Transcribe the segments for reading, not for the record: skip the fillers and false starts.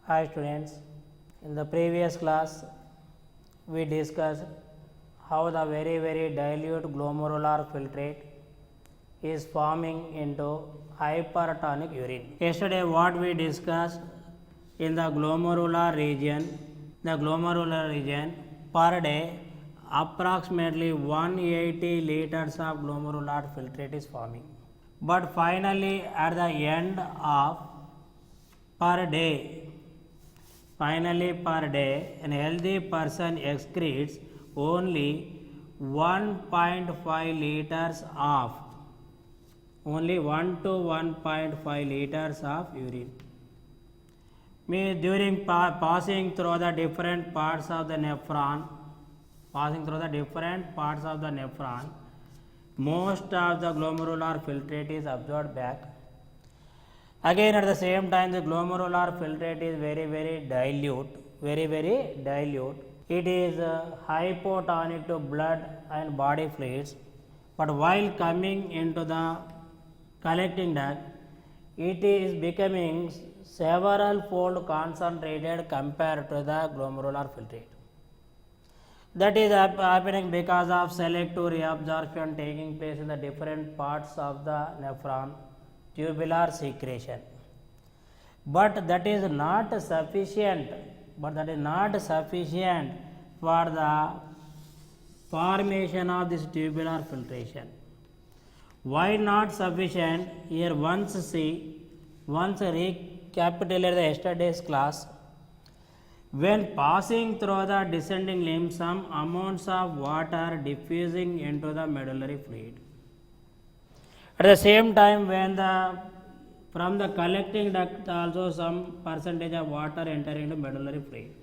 Hi students, in the previous class we discussed how the very dilute glomerular filtrate is forming into hypertonic urine. Yesterday what we discussed in the glomerular region per day approximately 180 liters of glomerular filtrate is forming. But finally at the end of per day, an healthy person excretes only 1.5 liters of only 1 to 1.5 liters of urine. During passing through the different parts of the nephron, most of the glomerular filtrate is absorbed back. Again at the same time the glomerular filtrate is very dilute. It is hypotonic to blood and body fluids, but while coming into the collecting duct it is becoming several fold concentrated compared to the glomerular filtrate. That is happening because of selective reabsorption taking place in the different parts of the nephron, tubular secretion. But that is not sufficient for the formation of this tubular filtration. Why not sufficient? Here once recapitulate the yesterday's class. When passing through the descending limb, some amounts of water diffusing into the medullary fluid. At the same time, when from the collecting duct also some percentage of water entering into medullary fluid.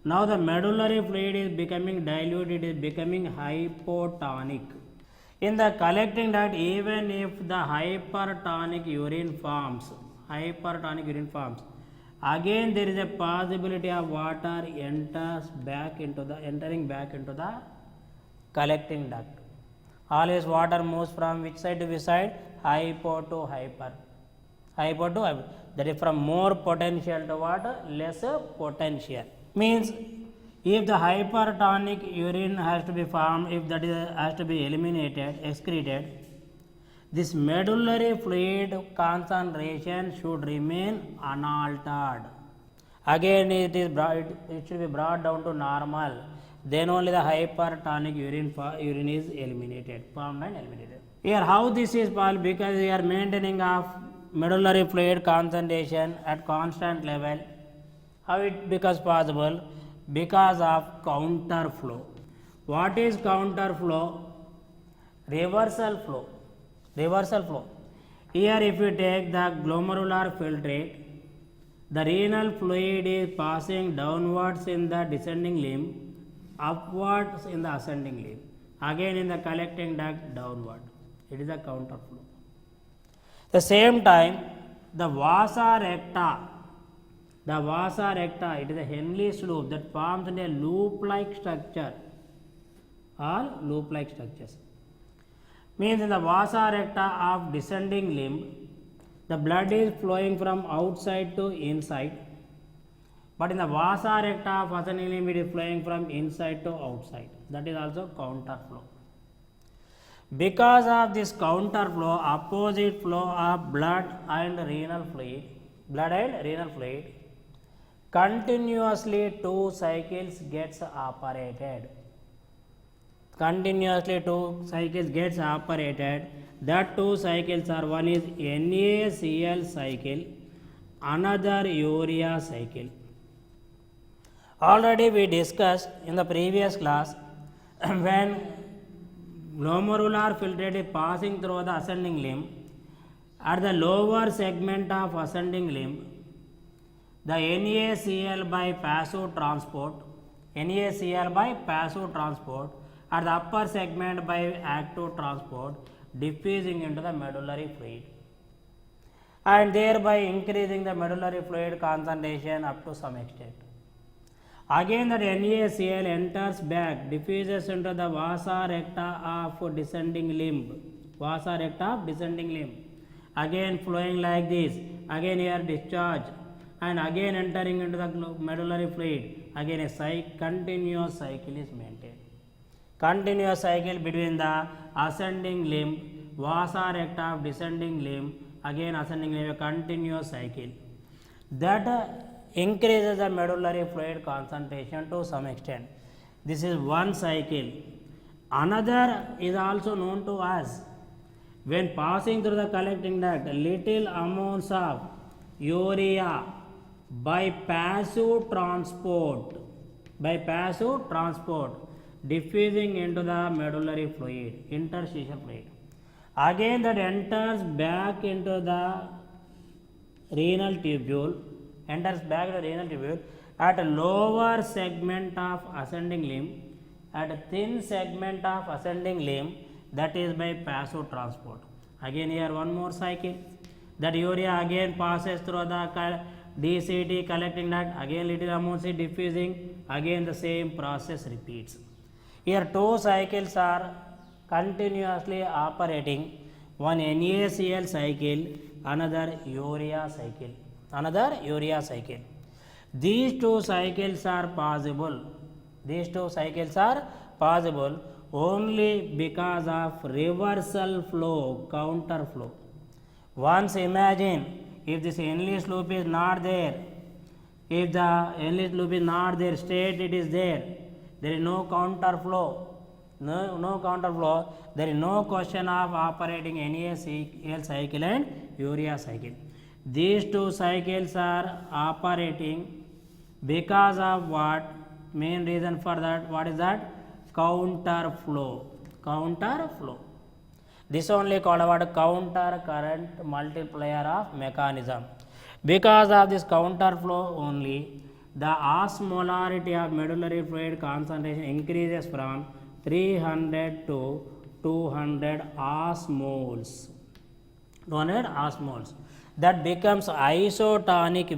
Now the medullary fluid is becoming dilute, it is becoming hypotonic. In the collecting duct, even if the hypertonic urine forms, again there is a possibility of water entering back into the collecting duct. Always water moves from which side to which side? Hypo to hyper. That is from more potential to what? Less potential. Means if the hypertonic urine has to be formed, if that has to be excreted, this medullary fluid concentration should remain unaltered. Again it should be brought down to normal. Then only the hypertonic urine is formed and eliminated. Here how this is possible? Because we are maintaining of medullary fluid concentration at constant level. How it becomes possible? Because of counter flow. What is counter flow? Reversal flow. Here if you take the glomerular filtrate, the renal fluid is passing downwards in the descending limb, upwards in the ascending limb. Again in the collecting duct downward. It is a counter flow. The same time the vasa recta, it is a Henle's loop that forms in a loop-like structure or loop-like structures. Means in the vasa recta of descending limb, the blood is flowing from outside to inside, but in the vasa recta of ascending limb it is flowing from inside to outside. That is also counter flow. Because of this counter flow, opposite flow of blood and renal fluid, continuously 2 cycles gets operated. That 2 cycles are, one is NaCl cycle, another urea cycle. Already we discussed in the previous class when glomerular filtrate is passing through the ascending limb, at the lower segment of ascending limb, the NaCl by passive transport, at the upper segment by active transport, diffusing into the medullary fluid and thereby increasing the medullary fluid concentration up to some extent. Again that NaCl enters back, diffuses into the vasa recta of descending limb, again flowing like this, again here discharge, and again entering into the medullary fluid, again a continuous cycle is maintained. Continuous cycle between the ascending limb, vasa recta of descending limb, again ascending limb, a continuous cycle. That increases the medullary fluid concentration to some extent. This is one cycle. Another is also known to us. When passing through the collecting duct, little amounts of urea by passive transport, diffusing into the medullary fluid, interstitial fluid. Again that enters back into the renal tubule, at a lower segment of ascending limb, at a thin segment of ascending limb, that is by passive transport. Again here one more cycle, that urea again passes through the DCT collecting duct, again little amounts is diffusing, again the same process repeats. Here two cycles are continuously operating, one NaCl cycle, another urea cycle. These two cycles are possible only because of reversal flow, counter flow. Once imagine, if this Henle's loop is not there, if the Henle's loop is not there, straight it is there is no counter flow, there is no question of operating NaCl cycle and urea cycle. These two cycles are operating because of what? Main reason for that, what is that? Counter flow. This only called about counter current multiplier of mechanism. Because of this counter flow only, the osmolarity of medullary fluid concentration increases from 300 to 200 osmoles. That becomes isotonic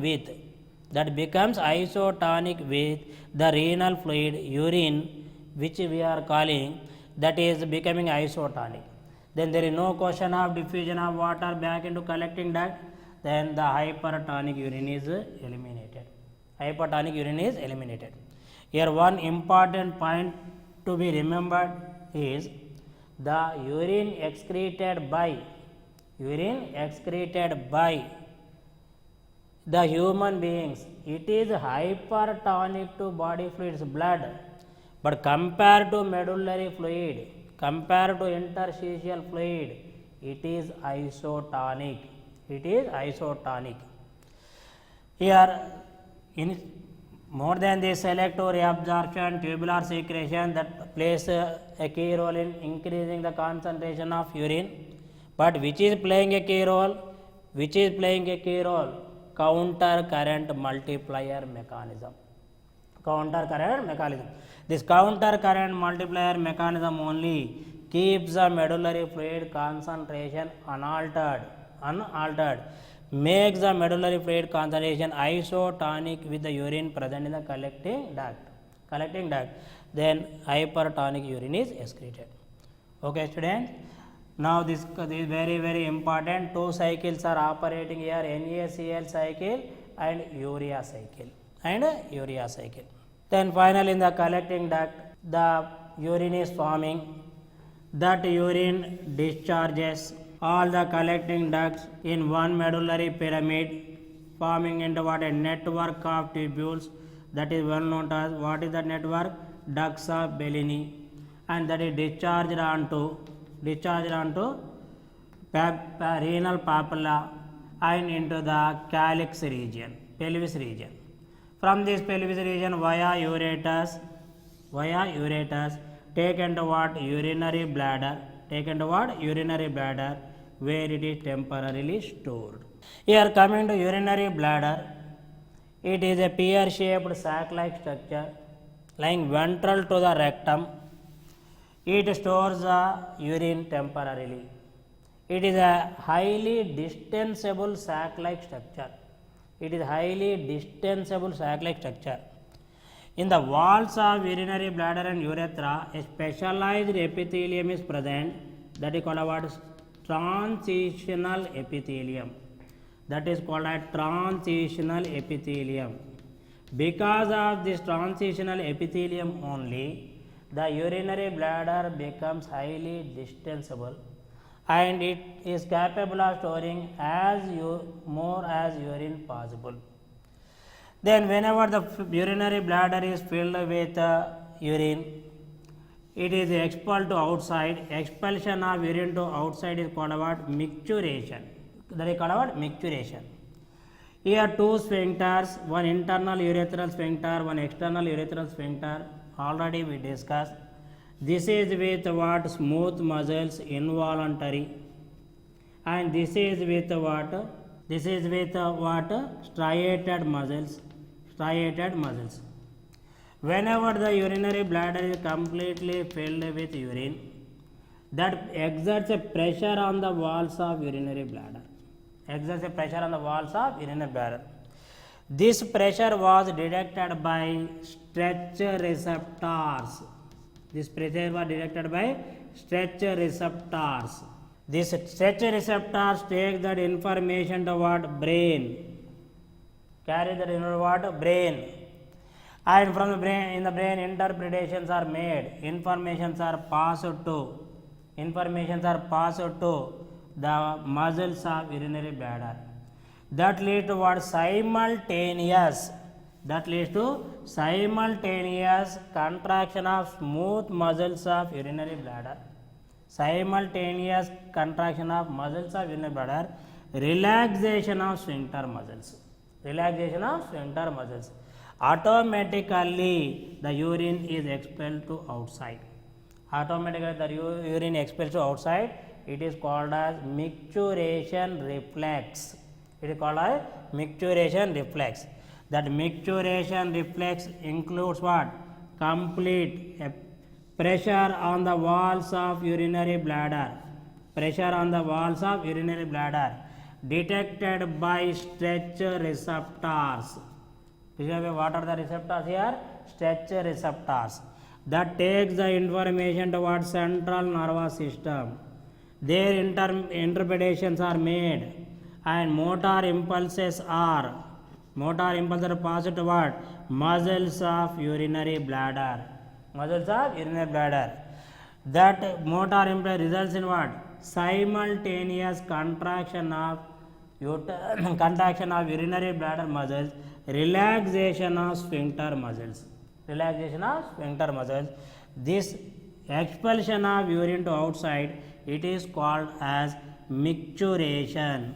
with the renal fluid, urine, which we are calling, that is becoming isotonic. Then there is no question of diffusion of water back into collecting duct, then the hypertonic urine is eliminated. Here one important point to be remembered is the urine excreted by the human beings, it is hypertonic to body fluids, blood, but compared to medullary fluid, compared to interstitial fluid, it is isotonic. Here, in more than this selective reabsorption, tubular secretion that plays a key role in increasing the concentration of urine, but which is playing a key role? Counter current multiplier mechanism. This counter current multiplier mechanism only keeps the medullary fluid concentration unaltered, makes the medullary fluid concentration isotonic with the urine present in the collecting duct. Then hypertonic urine is excreted. Okay, students. Now this is very, very important. Two cycles are operating here, NaCl cycle and urea cycle. Then finally in the collecting duct, the urine is forming. That urine discharges all the collecting ducts in one medullary pyramid, forming into what? A network of tubules, that is well known as, what is that network? Ducts of Bellini, and that is discharged onto renal papilla and into the calyx region, pelvis region. From this pelvis region via ureters, taken to what? Urinary bladder, where it is temporarily stored. Here coming to urinary bladder, it is a pear-shaped sac-like structure lying ventral to the rectum. It stores the urine temporarily. It is a highly distensible sac-like structure. In the walls of urinary bladder and urethra, a specialized epithelium is present, that is called what? Transitional epithelium. that is called as transitional epithelium. Because of this transitional epithelium only, the urinary bladder becomes highly distensible and it is capable of storing more as urine possible. Then whenever the urinary bladder is filled with urine, it is expelled to outside. Expulsion of urine to outside is called what? Micturition. That is called what? Micturition. Here two sphincters, one internal urethral sphincter, one external urethral sphincter, already we discussed. This is with what? Smooth muscles, involuntary, and this is with what? This is with what? Striated muscles. Striated muscles. Whenever the urinary bladder is completely filled with urine, that exerts a pressure on the walls of urinary bladder. Exerts a pressure on the walls of urinary bladder. This pressure was detected by stretch receptors. This pressure was detected by stretch receptors. This stretch receptors take that information to what? Brain. Carry that in what? Brain. And from the brain, in the brain, interpretations are made. Informations are passed to the muscles of urinary bladder. That leads to what? Simultaneous contraction of smooth muscles of urinary bladder. Simultaneous contraction of muscles of urinary bladder. Relaxation of sphincter muscles. Automatically the urine is expelled to outside. It is called as micturition reflex. That micturition reflex includes what? Complete pressure on the walls of urinary bladder. Detected by stretch receptors. What are the receptors here? Stretch receptors. That takes the information towards central nervous system. Their interpretations are made and motor impulses are passed toward muscles of urinary bladder. That motor impulse results in what? Simultaneous contraction of urinary bladder muscles, relaxation of sphincter muscles. This expulsion of urine to outside, it is called as micturition.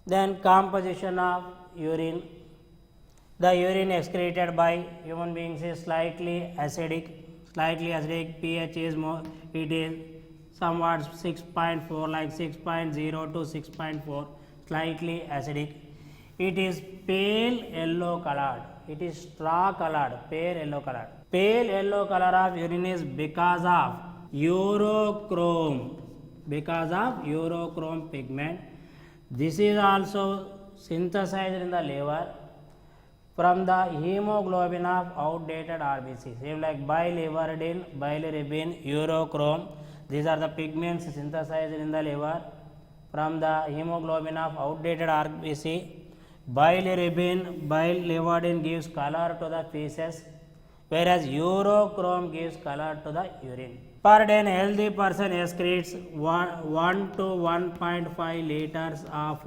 Then composition of urine. The urine excreted by human beings is slightly acidic. pH is more, it is somewhat 6.4, like 6.0 to 6.4, slightly acidic. It is pale yellow colored. It is straw colored, pale yellow colored. Pale yellow color of urine is because of urochrome pigment. This is also synthesized in the liver from the hemoglobin of outdated RBC. Same like biliverdin, bilirubin, urochrome. These are the pigments synthesized in the liver from the hemoglobin of outdated RBC. Biliverdin gives color to the feces, whereas urochrome gives color to the urine. Per day, a healthy person excretes 1 to 1.5 liters of,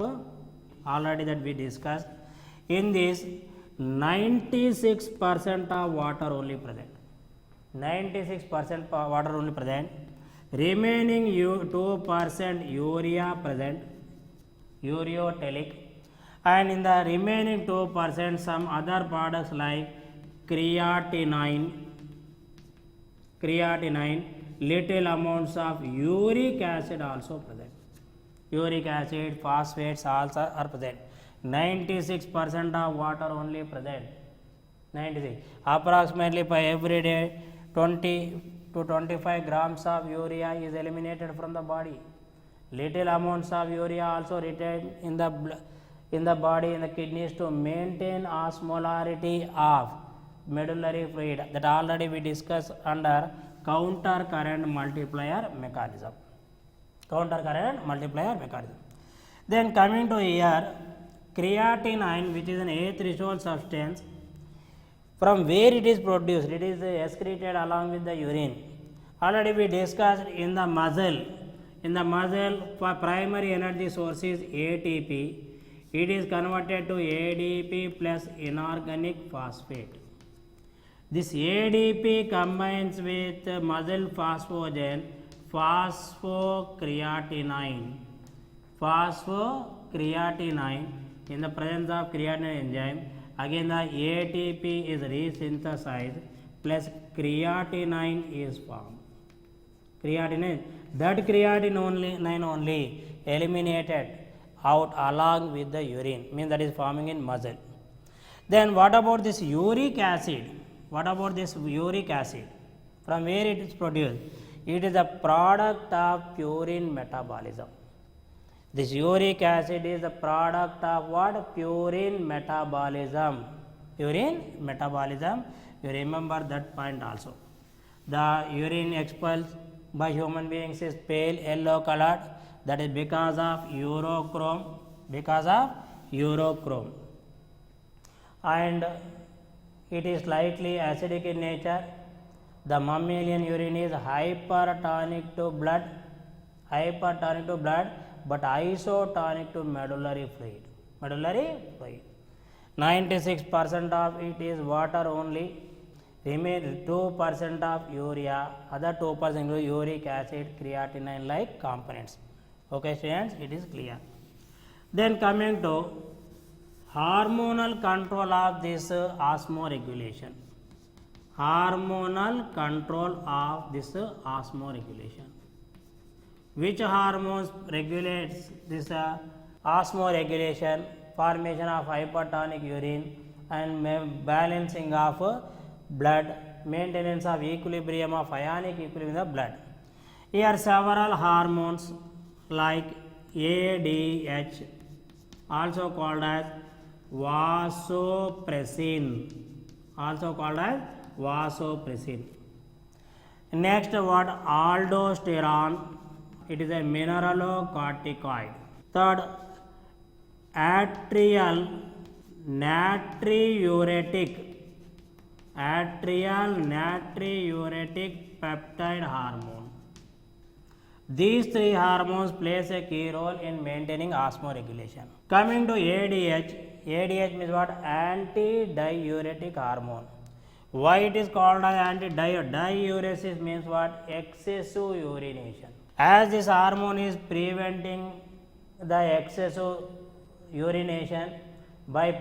already that we discussed. In this, 96% of water only present. Remaining 2% urea present, ureotelic, and in the remaining 2% some other products like creatinine, little amounts of uric acid also present. Uric acid, phosphates also are present. 96% of water only present. 96. Approximately by every day 20 to 25 grams of urea is eliminated from the body. Little amounts of urea also retained in the body, in the kidneys, to maintain osmolarity of medullary fluid, that already we discussed under counter current multiplier mechanism. counter current multiplier mechanism. Then coming to here, creatinine, which is an A threshold substance, from where it is produced? It is excreted along with the urine. Already we discussed in the muscle. In the muscle, for primary energy source is ATP. It is converted to ADP plus inorganic phosphate. This ADP combines with muscle phosphogen, phosphocreatinine. Phosphocreatinine in the presence of creatinine enzyme. Again the ATP is resynthesized plus creatinine is formed. Creatinine, that creatinine only eliminated out along with the urine, means that is forming in muscle. Then what about this uric acid? What about this uric acid? From where it is produced? It is a product of purine metabolism. This uric acid is the product of what? Purine metabolism. Purine metabolism. You remember that point also. The urine expelled by human beings is pale yellow colored. That is because of urochrome. Because of urochrome. And it is slightly acidic in nature. The mammalian urine is hypertonic to blood, but isotonic to medullary fluid. 96% of it is water only. Remain 2% of urea, other 2% uric acid, creatinine like components. Okay, students, it is clear. Then coming to hormonal control of this osmoregulation. Hormonal control of this osmoregulation. Which hormones regulates this osmoregulation? Formation of hypertonic urine and balancing of blood, maintenance of equilibrium of ionic equilibrium in the blood. Here several hormones like ADH, also called as vasopressin, Next what? Aldosterone, it is a mineralocorticoid. Third, atrial natriuretic peptide hormone. These three hormones plays a key role in maintaining osmoregulation. Coming to ADH, ADH means what? Antidiuretic hormone. Why it is called as antidiuresis means what? Excessive urination. As this hormone is preventing the excessive urination by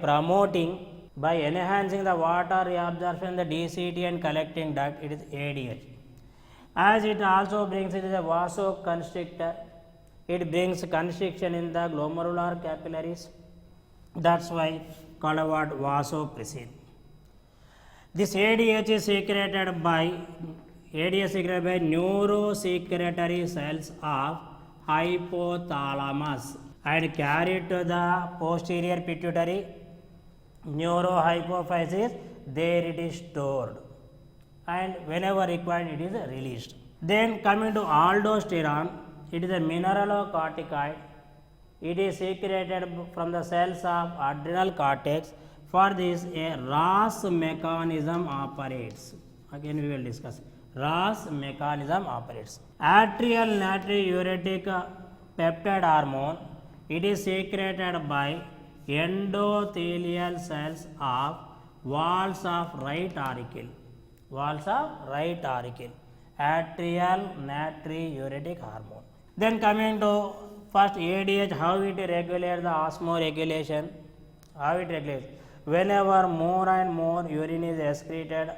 enhancing the water reabsorption in the DCT and collecting duct, it is ADH. As it also brings, it is a vasoconstrictor. It brings constriction in the glomerular capillaries. That's why called what? Vasopressin. This ADH is secreted by neurosecretory cells of hypothalamus and carried to the posterior pituitary neurohypophysis. There it is stored, and whenever required it is released. Then coming to aldosterone, it is a mineralocorticoid. It is secreted from the cells of adrenal cortex. For this, a RAS mechanism operates. Again we will discuss. RAS mechanism operates. Atrial natriuretic peptide hormone, it is secreted by endothelial cells of walls of right auricle. Atrial natriuretic hormone. Then coming to first ADH, how it regulates the osmoregulation. How it regulates? Whenever more and more urine is excreted,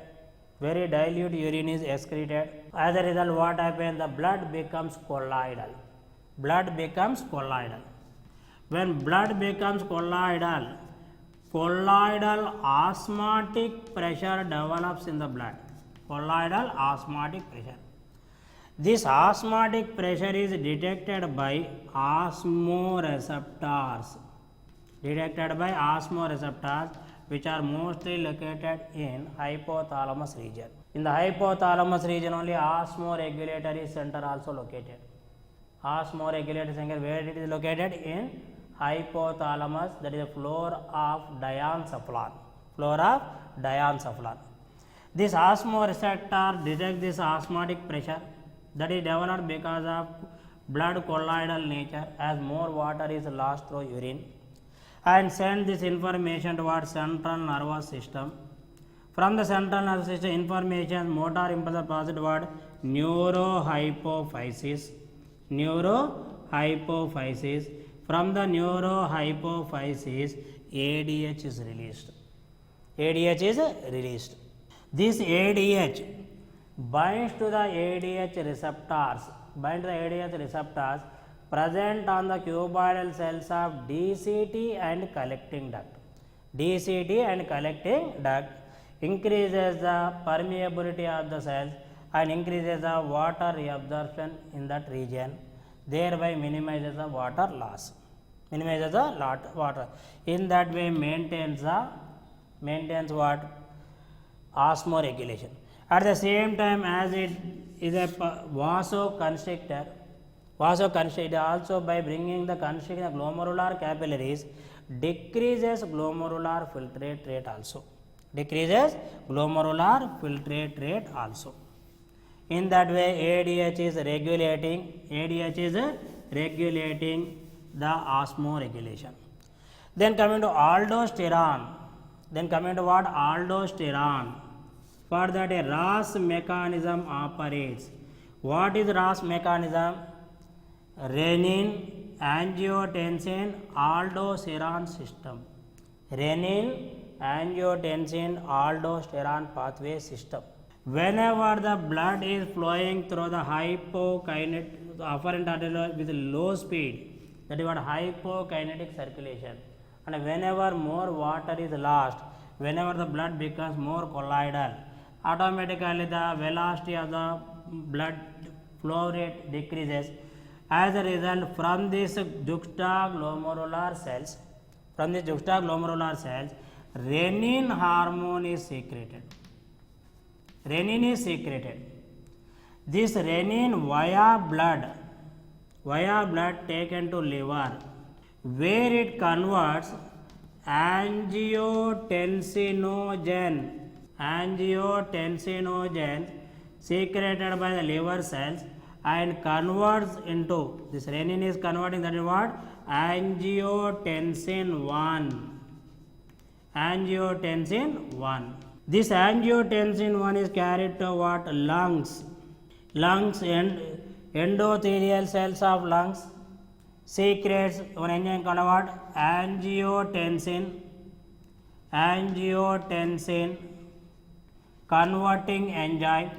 very dilute urine is excreted, as a result what happens? The blood becomes colloidal. When blood becomes colloidal, osmotic pressure develops in the blood. Colloidal osmotic pressure. This osmotic pressure is detected by osmoreceptors. Which are mostly located in hypothalamus region. In the hypothalamus region only osmoregulatory center also located. Osmoregulator center, where it is located in hypothalamus, that is the floor of diencephalon. Floor of diencephalon. This osmoreceptor detects this osmotic pressure that is developed because of blood colloidal nature, as more water is lost through urine, and send this information towards central nervous system. From the central nervous system, information motor impulse are passed toward neurohypophysis. Neurohypophysis. From the neurohypophysis, ADH is released. ADH is released. This ADH binds to the ADH receptors. Bind to the ADH receptors present on the cuboidal cells of DCT and collecting duct. DCT and collecting duct increases the permeability of the cells and increases the water reabsorption in that region, thereby minimizes the water loss. Minimizes the water. In that way, maintains what? Osmoregulation. At the same time, as it is a vasoconstrictor, also by bringing the constriction of glomerular capillaries, decreases glomerular filtrate rate also. Decreases glomerular filtrate rate also. In that way, ADH is regulating the osmoregulation. Then coming to aldosterone. Aldosterone. For that, a RAS mechanism operates. What is RAS mechanism? Renin, angiotensin, aldosterone system. Renin, angiotensin, aldosterone pathway system. Whenever the blood is flowing through the hypokinetic afferent artery with low speed, that is what hypokinetic circulation, and whenever more water is lost, whenever the blood becomes more colloidal, automatically the velocity of the blood flow rate decreases. As a result, from these juxtaglomerular cells, renin hormone is secreted. This renin via blood taken to liver, where it converts angiotensinogen secreted by the liver cells and converts into, this renin is converting, that is what? Angiotensin 1. This angiotensin 1 is carried to what? Lungs and endothelial cells of lungs secretes one enzyme called what? Angiotensin converting enzyme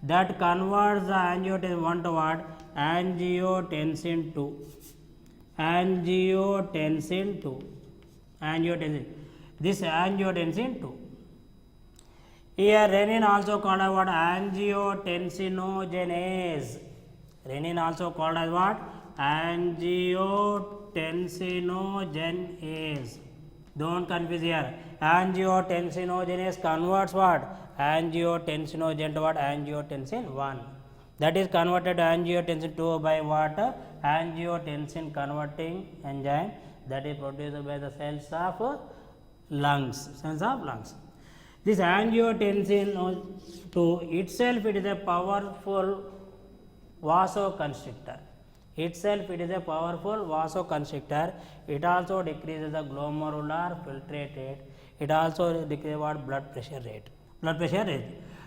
that converts the angiotensin 1 to what? Angiotensin 2. This angiotensin 2. Here renin also called as what? Angiotensinogenase. Renin also called as what? Angiotensinogenase. Don't confuse here. Angiotensinogenase converts what? Angiotensinogen to what? Angiotensin 1. That is converted to angiotensin 2 by what? Angiotensin converting enzyme that is produced by the cells of lungs. This angiotensin 2 itself, it is a powerful vasoconstrictor. It also decreases the glomerular filtrate rate. It also decreases what? Blood pressure rate.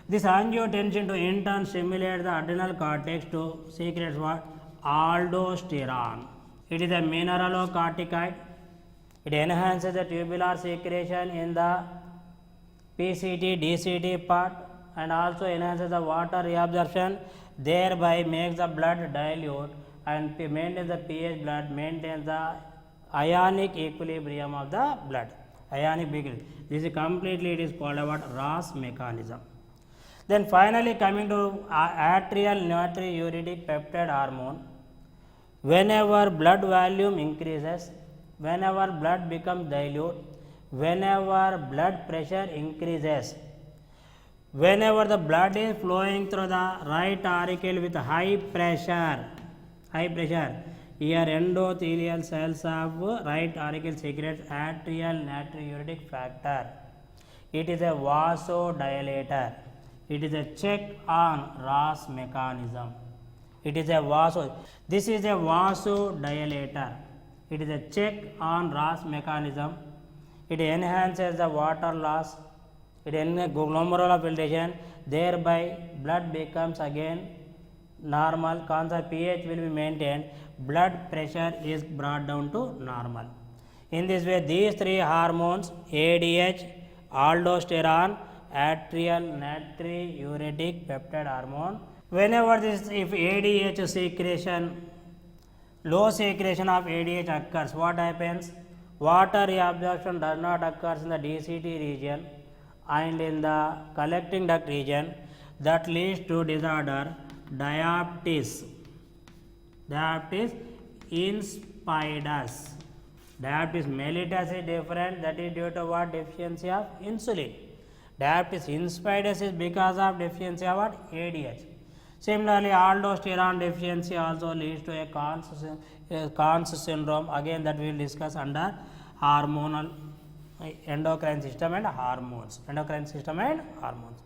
This angiotensin 2 in turn stimulates the adrenal cortex to secrete what? Aldosterone. It is a mineralocorticoid. It enhances the tubular secretion in the PCT, DCT part, and also enhances the water reabsorption, thereby makes the blood dilute and maintains the pH blood, maintains the ionic equilibrium of the blood. This is completely, it is called what? RAS mechanism. Then finally coming to atrial natriuretic peptide hormone. Whenever blood volume increases, whenever blood becomes dilute, whenever blood pressure increases, whenever the blood is flowing through the right auricle with high pressure, high pressure. Here endothelial cells of right auricle secretes atrial natriuretic factor. It is a vasodilator. It is a check on Ross mechanism. It is a this is a vasodilator. It is a check on Ross mechanism. It enhances the water loss. It enhances glomerular filtration. Thereby blood becomes again normal. Constant pH will be maintained. Blood pressure is brought down to normal. In this way, these three hormones, ADH, aldosterone, atrial natriuretic peptide hormone, whenever this, if ADH secretion, low secretion of ADH occurs, what happens? Water reabsorption does not occur in the DCT region and in the collecting duct region. That leads to disorder diabetes. Diabetes insipidus. Diabetes mellitus is different, that is due to what? Deficiency of insulin. Diabetes insipidus is because of deficiency of what? ADH. Similarly, aldosterone deficiency also leads to a Conn's syndrome. Again, that we will discuss under hormonal endocrine system and hormones. Endocrine system and hormones.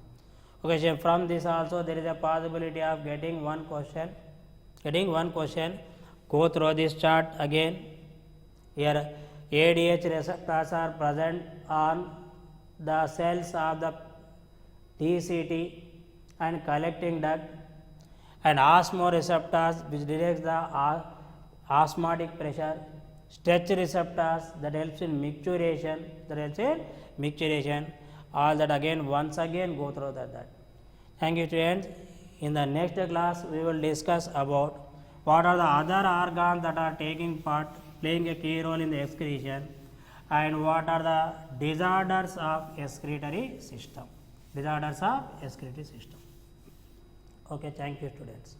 Okay, so from this also there is a possibility of getting one question. Go through this chart again. Here ADH receptors are present on the cells of the DCT and collecting duct, and osmoreceptors which directs the osmotic pressure, stretch receptors that helps in micturition, all that again once again go through that. Thank you students. In the next class we will discuss about what are the other organs that are playing a key role in the excretion, and what are the disorders of excretory system. Okay, thank you students.